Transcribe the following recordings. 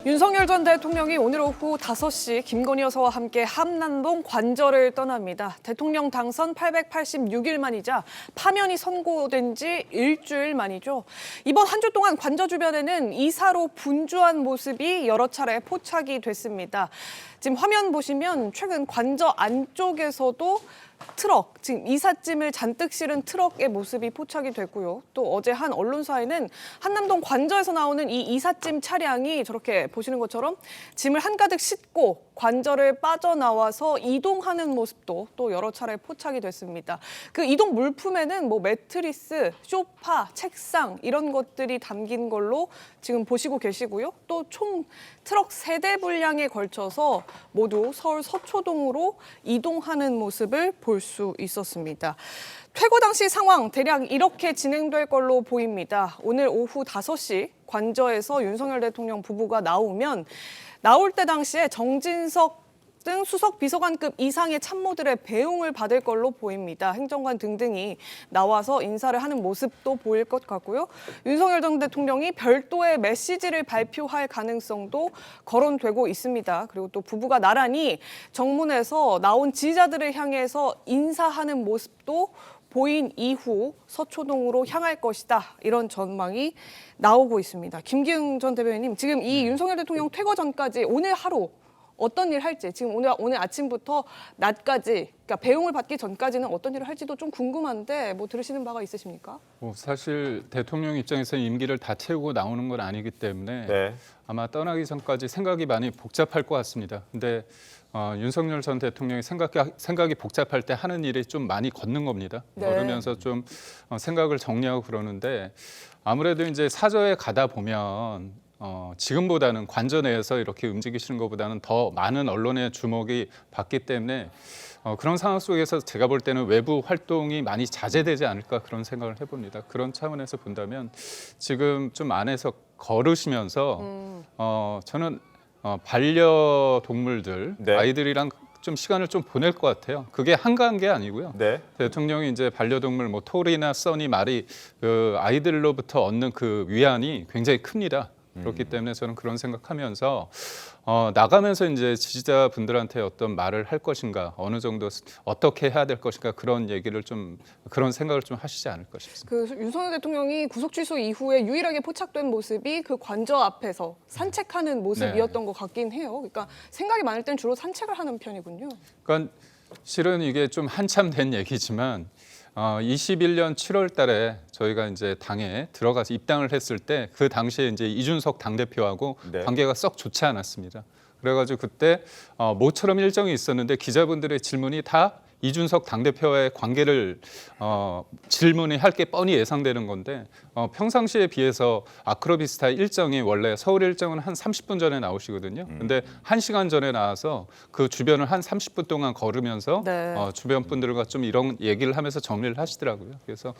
윤석열 전 대통령이 오늘 오후 5시 김건희 여사와 함께 함남동 관저를 떠납니다. 대통령 당선 886일 만이자 파면이 선고된 지 일주일 만이죠. 이번 한 주 동안 관저 주변에는 이사로 분주한 모습이 여러 차례 포착이 됐습니다. 지금 화면 보시면 최근 관저 안쪽에서도 트럭, 지금 이삿짐을 잔뜩 실은 트럭의 모습이 포착이 됐고요. 또 어제 한 언론사에는 한남동 관저에서 나오는 이 이삿짐 차량이 저렇게 보시는 것처럼 짐을 한가득 싣고 관저를 빠져나와서 이동하는 모습도 또 여러 차례 포착이 됐습니다. 그 이동 물품에는 뭐 매트리스, 소파, 책상 이런 것들이 담긴 걸로 지금 보시고 계시고요. 또 총 트럭 3대 분량에 걸쳐서 모두 서울 서초동으로 이동하는 모습을 볼 수 있었습니다. 퇴거 당시 상황 대략 이렇게 진행될 걸로 보입니다. 오늘 오후 5시 관저에서 윤석열 대통령 부부가 나올 때 당시에 정진석 등 수석 비서관급 이상의 참모들의 배웅을 받을 걸로 보입니다. 행정관 등등이 나와서 인사를 하는 모습도 보일 것 같고요. 윤석열 전 대통령이 별도의 메시지를 발표할 가능성도 거론되고 있습니다. 그리고 또 부부가 나란히 정문에서 나온 지지자들을 향해서 인사하는 모습도 보인 이후 서초동으로 향할 것이다. 이런 전망이 나오고 있습니다. 김기흥 전 대변인님, 지금 이 윤석열 대통령 퇴거 전까지 오늘 하루 어떤 일 할지, 지금 오늘 아침부터 낮까지, 그러니까 배웅을 받기 전까지는 어떤 일을 할지도 좀 궁금한데 뭐 들으시는 바가 있으십니까? 사실 대통령 입장에서는 임기를 다 채우고 나오는 건 아니기 때문에 아마 떠나기 전까지 생각이 많이 복잡할 것 같습니다. 근데 윤석열 전 대통령이 생각이 복잡할 때 하는 일이 좀 많이 걷는 겁니다. 그러면서 좀 생각을 정리하고 그러는데 아무래도 이제 사저에 가다 보면 지금보다는 관저 내에서 이렇게 움직이시는 것보다는 더 많은 언론의 주목이 받기 때문에 그런 상황 속에서 제가 볼 때는 외부 활동이 많이 자제되지 않을까 그런 생각을 해봅니다. 그런 차원에서 본다면 지금 좀 안에서 걸으시면서 저는 반려동물들, 아이들이랑 좀 시간을 좀 보낼 것 같아요. 그게 한가한 게 아니고요. 대통령이 이제 반려동물 뭐 토리나 써니, 말이 그 아이들로부터 얻는 그 위안이 굉장히 큽니다. 그렇기 때문에 저는 그런 생각하면서 나가면서 이제 지지자분들한테 어떤 말을 할 것인가, 어느 정도 어떻게 해야 될 것인가 그런 얘기를 좀 그런 생각을 좀 하시지 않을까 싶습니다. 그 윤석열 대통령이 구속 취소 이후에 유일하게 포착된 모습이 그 관저 앞에서 산책하는 모습이었던 것 같긴 해요. 그러니까 생각이 많을 땐 주로 산책을 하는 편이군요. 그러니까 실은 이게 좀 한참 된 얘기지만 21년 7월 달에 저희가 이제 당에 들어가서 입당을 했을 때 그 당시에 이제 이준석 당대표하고 관계가 썩 좋지 않았습니다. 그래가지고 그때 모처럼 일정이 있었는데 기자분들의 질문이 다 이준석 당대표와의 관계를 질문이 할 게 뻔히 예상되는 건데 평상시에 비해서 아크로비스타 일정이 원래 서울 일정은 한 30분 전에 나오시거든요. 근데 1시간 전에 나와서 그 주변을 한 30분 동안 걸으면서 주변 분들과 좀 이런 얘기를 하면서 정리를 하시더라고요. 그래서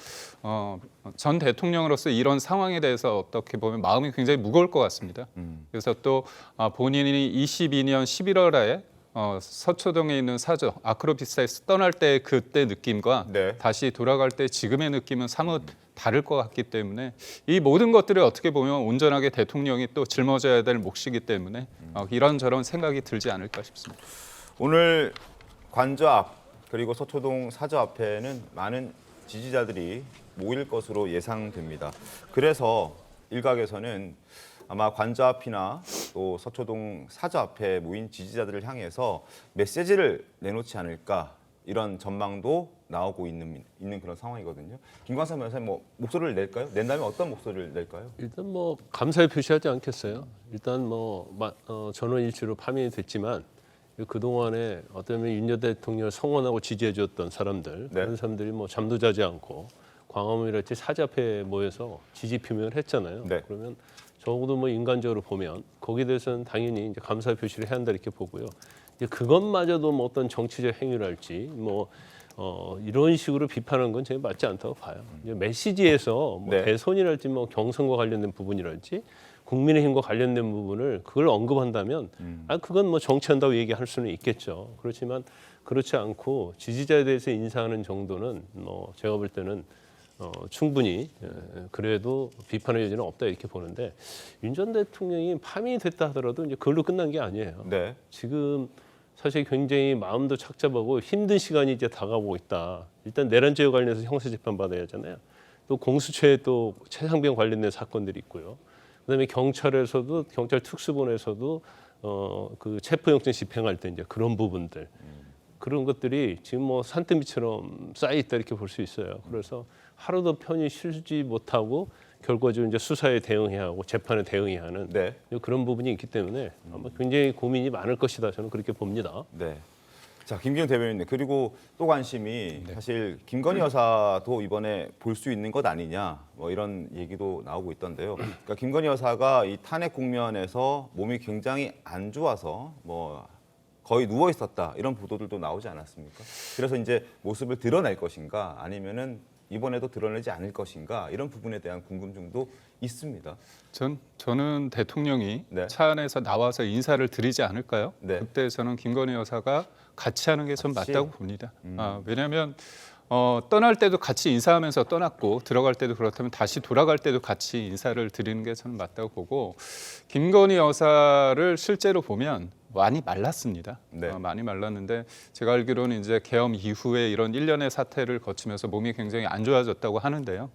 전 대통령으로서 이런 상황에 대해서 어떻게 보면 마음이 굉장히 무거울 것 같습니다. 그래서 또 본인이 22년 11월에 서초동에 있는 사저 아크로비스타에서 떠날 때 그때 느낌과 다시 돌아갈 때 지금의 느낌은 사뭇 다를 것 같기 때문에 이 모든 것들을 어떻게 보면 온전하게 대통령이 또 짊어져야 될 몫이기 때문에 이런저런 생각이 들지 않을까 싶습니다. 오늘 관저 앞 그리고 서초동 사저 앞에는 많은 지지자들이 모일 것으로 예상됩니다. 그래서 일각에서는 아마 관저 앞이나 또 서초동 사저 앞에 모인 지지자들을 향해서 메시지를 내놓지 않을까 이런 전망도 나오고 있는 그런 상황이거든요. 김광삼 변호사님 뭐 목소리를 낼까요? 낸다면 어떤 목소리를 낼까요? 일단 뭐 감사의 표시하지 않겠어요. 일단 뭐 전원일치로 파면이 됐지만 그 동안에 어쩌면 윤 전 대통령을 성원하고 지지해줬던 사람들 그런 사람들이 뭐 잠도 자지 않고 광화문이랄지 사저 앞에 모여서 지지 표명을 했잖아요. 그러면 적어도 뭐 인간적으로 보면 거기에 대해서는 당연히 이제 감사 표시를 해야 한다 이렇게 보고요. 이제 그것마저도 뭐 어떤 정치적 행위랄지 뭐 이런 식으로 비판하는 건 제가 맞지 않다고 봐요. 이제 메시지에서 뭐 대선이랄지 뭐 경선과 관련된 부분이랄지 국민의힘과 관련된 부분을 그걸 언급한다면 그건 뭐 정치한다고 얘기할 수는 있겠죠. 그렇지만 그렇지 않고 지지자에 대해서 인사하는 정도는 뭐 제가 볼 때는 충분히 그래도 비판의 여지는 없다 이렇게 보는데 윤 전 대통령이 파면이 됐다 하더라도 이제 그걸로 끝난 게 아니에요. 네. 지금 사실 굉장히 마음도 착잡하고 힘든 시간이 이제 다가오고 있다. 일단 내란죄와 관련해서 형사재판 받아야 하잖아요. 또 공수처에 또 최상병 관련된 사건들이 있고요. 그다음에 경찰에서도 경찰 특수본에서도 그 체포영장 집행할 때 이제 그런 부분들 그런 것들이 지금 뭐 산더미처럼 쌓여 있다 이렇게 볼 수 있어요. 그래서 하루도 편히 쉬지 못하고 결과적으로 이제 수사에 대응해야 하고 재판에 대응해야 하는 네. 그런 부분이 있기 때문에 아마 굉장히 고민이 많을 것이다 저는 그렇게 봅니다. 네. 자, 김기현 대변인님, 그리고 또 관심이 사실 김건희 여사도 이번에 볼 수 있는 것 아니냐, 뭐 이런 얘기도 나오고 있던데요. 그러니까 김건희 여사가 이 탄핵 국면에서 몸이 굉장히 안 좋아서 뭐 거의 누워 있었다 이런 보도들도 나오지 않았습니까? 그래서 이제 모습을 드러낼 것인가, 아니면은 이번에도 드러내지 않을 것인가, 이런 부분에 대한 궁금증도 있습니다. 저는 대통령이 네. 차 안에서 나와서 인사를 드리지 않을까요? 네. 그때 저는 김건희 여사가 같이 하는 게 좀 같이? 맞다고 봅니다. 왜냐하면 떠날 때도 같이 인사하면서 떠났고 들어갈 때도 그렇다면 다시 돌아갈 때도 같이 인사를 드리는 게 저는 맞다고 보고, 김건희 여사를 실제로 보면 많이 말랐습니다. 네. 많이 말랐는데 제가 알기로는 이제 계엄 이후에 이런 일련의 사태를 거치면서 몸이 굉장히 안 좋아졌다고 하는데요.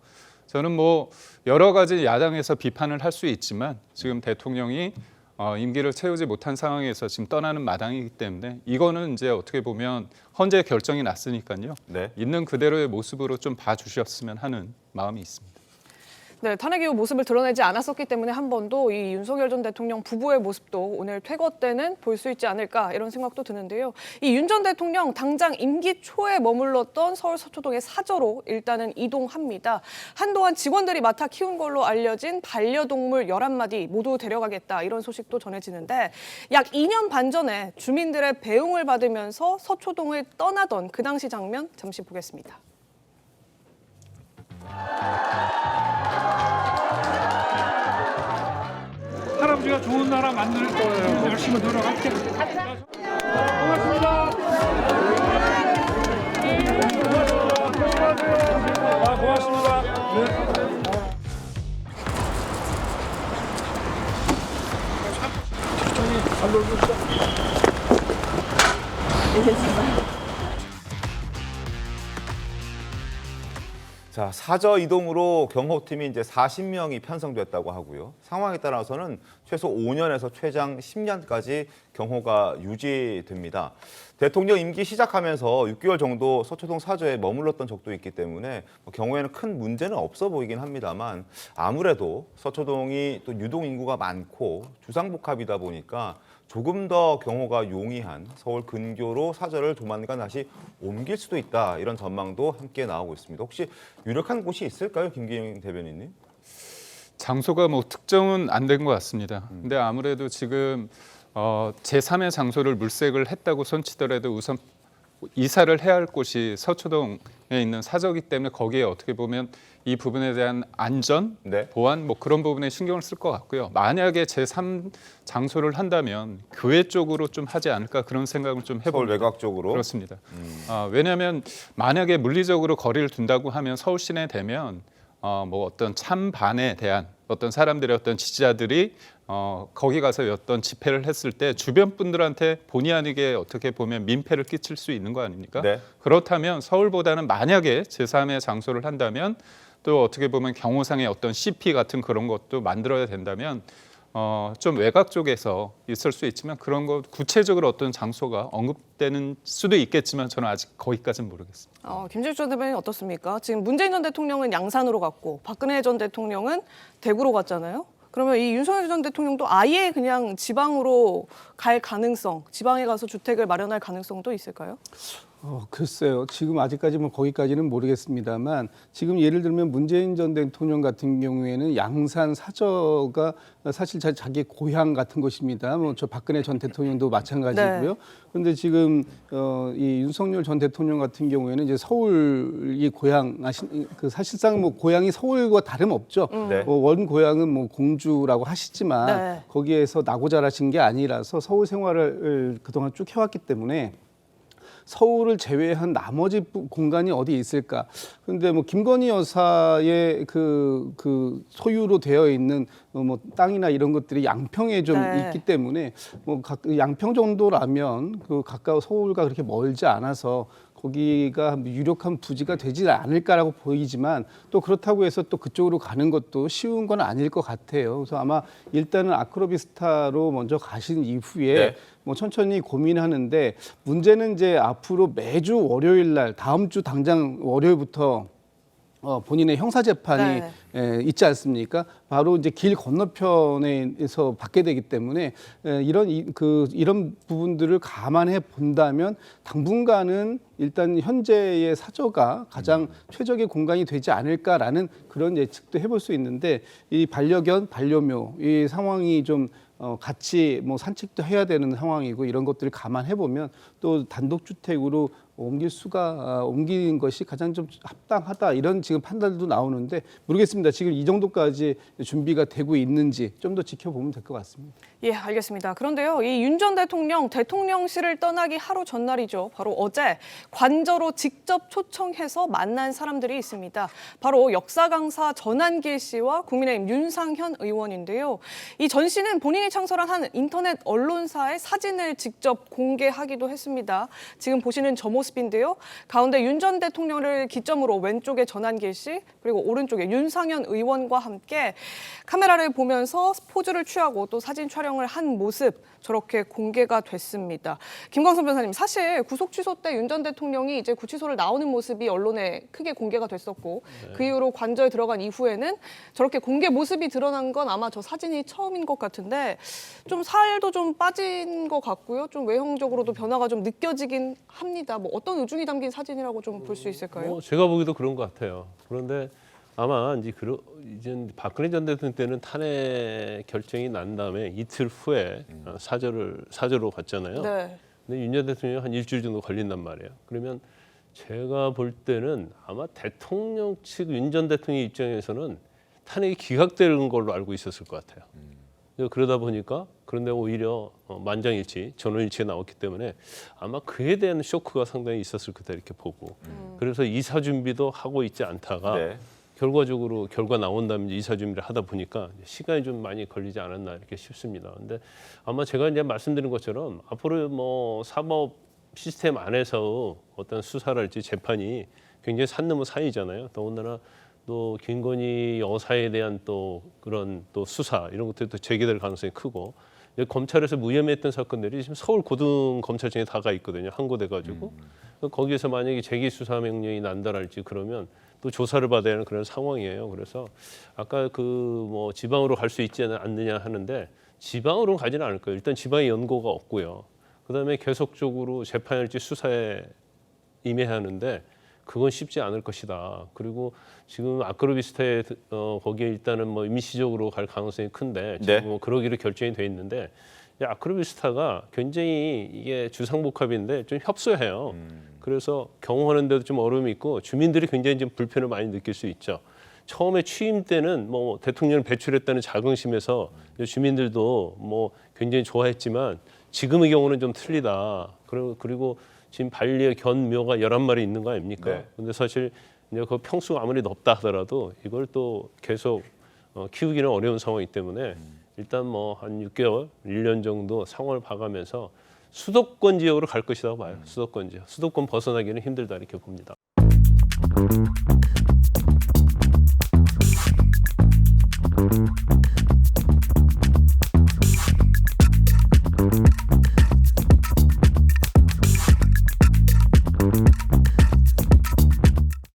저는 뭐 여러 가지 야당에서 비판을 할 수 있지만 지금 대통령이 임기를 채우지 못한 상황에서 지금 떠나는 마당이기 때문에 이거는 이제 어떻게 보면 헌재 결정이 났으니까요. 네. 있는 그대로의 모습으로 좀 봐주셨으면 하는 마음이 있습니다. 네, 탄핵 이후 모습을 드러내지 않았었기 때문에 한 번도 이 윤석열 전 대통령 부부의 모습도 오늘 퇴거 때는 볼 수 있지 않을까 이런 생각도 드는데요. 이 윤 전 대통령 당장 임기 초에 머물렀던 서울 서초동의 사저로 일단은 이동합니다. 한동안 직원들이 맡아 키운 걸로 알려진 반려동물 11마리 모두 데려가겠다 이런 소식도 전해지는데, 약 2년 반 전에 주민들의 배웅을 받으면서 서초동을 떠나던 그 당시 장면 잠시 보겠습니다. 할아버지가 좋은 나라 만들 거예요. 열심히 노력할게. 고맙습니다. 고맙습니다. 자, 사저 이동으로 경호팀이 이제 40명이 편성됐다고 하고요. 상황에 따라서는 최소 5년에서 최장 10년까지 경호가 유지됩니다. 대통령 임기 시작하면서 6개월 정도 서초동 사저에 머물렀던 적도 있기 때문에 경호에는 큰 문제는 없어 보이긴 합니다만, 아무래도 서초동이 또 유동 인구가 많고 주상복합이다 보니까 조금 더 경호가 용이한 서울 근교로 사저를 조만간 다시 옮길 수도 있다, 이런 전망도 함께 나오고 있습니다. 혹시 유력한 곳이 있을까요, 김기현 대변인님? 장소가 뭐 특정은 안 된 것 같습니다. 근데 아무래도 지금 제3의 장소를 물색을 했다고 손치더라도 우선 이사를 해야 할 곳이 서초동에 있는 사저기 때문에 거기에 어떻게 보면 이 부분에 대한 안전, 네. 보안 뭐 그런 부분에 신경을 쓸 것 같고요. 만약에 제3 장소를 한다면 교외 쪽으로 좀 하지 않을까 그런 생각을 좀 서울 해봅니다. 외곽 쪽으로? 그렇습니다. 왜냐하면 만약에 물리적으로 거리를 둔다고 하면 서울 시내 되면 뭐 어떤 찬반에 대한 어떤 사람들의 어떤 지지자들이 거기 가서 어떤 집회를 했을 때 주변 분들한테 본의 아니게 어떻게 보면 민폐를 끼칠 수 있는 거 아닙니까? 네. 그렇다면 서울보다는 만약에 제3의 장소를 한다면 또 어떻게 보면 경호상의 어떤 CP 같은 그런 것도 만들어야 된다면 좀 외곽 쪽에서 있을 수 있지만 그런 것 구체적으로 어떤 장소가 언급되는 수도 있겠지만 저는 아직 거기까지는 모르겠습니다. 김재주 전 대변인 어떻습니까? 지금 문재인 전 대통령은 양산으로 갔고 박근혜 전 대통령은 대구로 갔잖아요. 그러면 이 윤석열 전 대통령도 아예 그냥 지방으로 갈 가능성, 지방에 가서 주택을 마련할 가능성도 있을까요? 글쎄요. 지금 아직까지 뭐 거기까지는 모르겠습니다만, 지금 예를 들면 문재인 전 대통령 같은 경우에는 양산 사저가 사실 자기 고향 같은 곳입니다. 뭐 저 박근혜 전 대통령도 마찬가지고요. 네. 그런데 지금 이 윤석열 전 대통령 같은 경우에는 이제 서울이 고향, 그 사실상 뭐 고향이 서울과 다름없죠. 네. 원 고향은 뭐 공주라고 하시지만 네. 거기에서 나고 자라신 게 아니라서 서울 생활을 그동안 쭉 해왔기 때문에 서울을 제외한 나머지 공간이 어디 있을까? 그런데 뭐 김건희 여사의 그 소유로 되어 있는 뭐 땅이나 이런 것들이 양평에 좀 네. 있기 때문에 뭐 양평 정도라면 그 가까워 서울과 그렇게 멀지 않아서 거기가 유력한 부지가 되지 않을까라고 보이지만 또 그렇다고 해서 또 그쪽으로 가는 것도 쉬운 건 아닐 것 같아요. 그래서 아마 일단은 아크로비스타로 먼저 가신 이후에 네. 뭐 천천히 고민하는데 문제는 이제 앞으로 매주 월요일 날 다음 주 당장 월요일부터 본인의 형사 재판이 있지 않습니까? 바로 이제 길 건너편에서 받게 되기 때문에 이런 부분들을 감안해 본다면 당분간은 일단 현재의 사저가 가장 최적의 공간이 되지 않을까라는 그런 예측도 해볼 수 있는데 이 반려견, 반려묘 이 상황이 좀 같이 뭐 산책도 해야 되는 상황이고 이런 것들을 감안해 보면 또 단독주택으로 옮기는 것이 가장 좀 합당하다 이런 지금 판단도 나오는데 모르겠습니다. 지금 이 정도까지 준비가 되고 있는지 좀 더 지켜보면 될 것 같습니다. 예, 알겠습니다. 그런데요, 이 윤 전 대통령 대통령실을 떠나기 하루 전날이죠. 바로 어제 관저로 직접 초청해서 만난 사람들이 있습니다. 바로 역사 강사 전한길 씨와 국민의힘 윤상현 의원인데요. 이 전 씨는 본인이 창설한 한 인터넷 언론사의 사진을 직접 공개하기도 했습니다. 지금 보시는 저 모습인데요. 가운데 윤 전 대통령을 기점으로 왼쪽에 전한길 씨, 그리고 오른쪽에 윤상현 의원과 함께 카메라를 보면서 포즈를 취하고 또 사진 촬영을 한 모습 저렇게 공개가 됐습니다. 김광선 변호사님, 사실 구속 취소 때 윤 전 대통령이 이제 구치소를 나오는 모습이 언론에 크게 공개가 됐었고 그 이후로 관저에 들어간 이후에는 저렇게 공개 모습이 드러난 건 아마 저 사진이 처음인 것 같은데 좀 살도 좀 빠진 것 같고요. 좀 외형적으로도 변화가 좀 느껴지긴 합니다. 뭐 어떤 의중이 담긴 사진이라고 좀 볼 수 있을까요? 제가 보기도 그런 것 같아요. 그런데 아마 이제 박근혜 전 대통령 때는 탄핵 결정이 난 다음에 이틀 후에 사저로 갔잖아요. 네. 근데 윤 전 대통령이 한 일주일 정도 걸린단 말이에요. 그러면 제가 볼 때는 아마 대통령 측 윤 전 대통령 입장에서는 탄핵이 기각되는 걸로 알고 있었을 것 같아요. 그러다 보니까 그런데 오히려 만장일치, 전원일치가 나왔기 때문에 아마 그에 대한 쇼크가 상당히 있었을 거다 이렇게 보고 그래서 이사 준비도 하고 있지 않다가 네. 결과적으로 결과 나온 다음에 이사 준비를 하다 보니까 시간이 좀 많이 걸리지 않았나 이렇게 싶습니다. 근데 아마 제가 이제 말씀드린 것처럼 앞으로 뭐 사법 시스템 안에서 어떤 수사랄지 재판이 굉장히 산 넘은 사이잖아요. 더군다나 또 김건희 여사에 대한 또 그런 또 수사 이런 것들도 제기될 가능성이 크고 검찰에서 무혐의했던 사건들이 지금 서울 고등검찰청에 다가 있거든요. 한 곳에 가지고 거기에서 만약에 재기 수사 명령이 난다랄지 그러면 또 조사를 받아야 하는 그런 상황이에요. 그래서 아까 그 뭐 지방으로 갈 수 있지 않느냐 하는데 지방으로 가지는 않을 거예요. 일단 지방에 연고가 없고요. 그다음에 계속적으로 재판일지 수사에 임해야 하는데 그건 쉽지 않을 것이다. 그리고 지금 아크로비스타에 거기에 일단은 뭐 임시적으로 갈 가능성이 큰데 지금 네. 뭐 그러기로 결정이 돼 있는데 아크로비스타가 굉장히 이게 주상복합인데 좀 협소해요. 그래서 경호하는데도 좀 어려움이 있고 주민들이 굉장히 좀 불편을 많이 느낄 수 있죠. 처음에 취임 때는 뭐 대통령을 배출했다는 자긍심에서 주민들도 뭐 굉장히 좋아했지만 지금의 경우는 좀 틀리다. 그리고 지금 반려 견묘가 11마리 있는 거 아닙니까? 네. 근데 사실 이제 그 평수가 아무리 넓다 하더라도 이걸 또 계속 키우기는 어려운 상황이기 때문에 일단 뭐 한 6개월, 1년 정도 상황을 봐가면서 수도권 지역으로 갈 것이라고 봐요. 수도권 지역. 수도권 벗어나기는 힘들다 이렇게 봅니다.